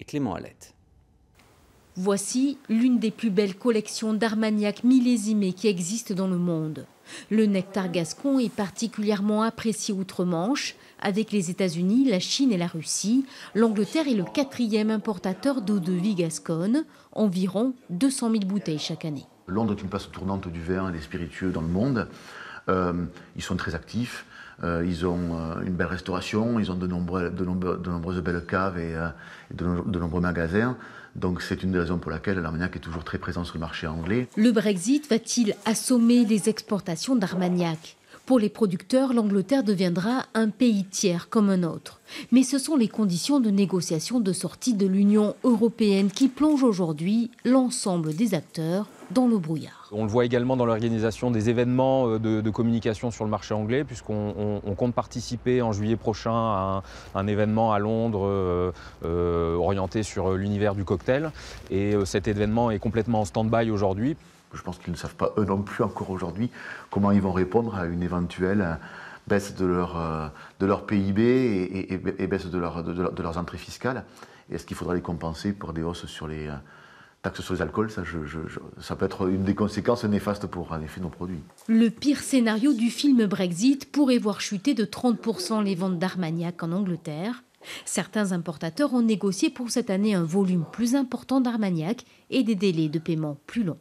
et Clément Alette. Voici l'une des plus belles collections d'Armagnac millésimées qui existent dans le monde. Le nectar gascon est particulièrement apprécié outre-Manche. Avec les États-Unis, la Chine et la Russie, l'Angleterre est le 4e importateur d'eau-de-vie gasconne, environ 200 000 bouteilles chaque année. Londres est une place tournante du vin et des spiritueux dans le monde. Ils sont très actifs, ils ont une belle restauration, ils ont de nombreuses belles caves et de nombreux magasins. Donc c'est une des raisons pour laquelle l'Armagnac est toujours très présent sur le marché anglais. Le Brexit va-t-il assommer les exportations d'Armagnac ? Pour les producteurs, l'Angleterre deviendra un pays tiers comme un autre. Mais ce sont les conditions de négociation de sortie de l'Union européenne qui plongent aujourd'hui l'ensemble des acteurs dans le brouillard. On le voit également dans l'organisation des événements de communication sur le marché anglais, puisqu'on compte participer en juillet prochain à un événement à Londres orienté sur l'univers du cocktail. Et cet événement est complètement en stand-by aujourd'hui. Je pense qu'ils ne savent pas, eux non plus, encore aujourd'hui, comment ils vont répondre à une éventuelle baisse de leur PIB et baisse de leurs entrées fiscales. Et est-ce qu'il faudra les compenser pour des hausses sur les taxes sur les alcools? Ça peut être une des conséquences néfastes pour, en effet, nos produits. Le pire scénario du film Brexit pourrait voir chuter de 30% les ventes d'Armagnac en Angleterre. Certains importateurs ont négocié pour cette année un volume plus important d'Armagnac et des délais de paiement plus longs.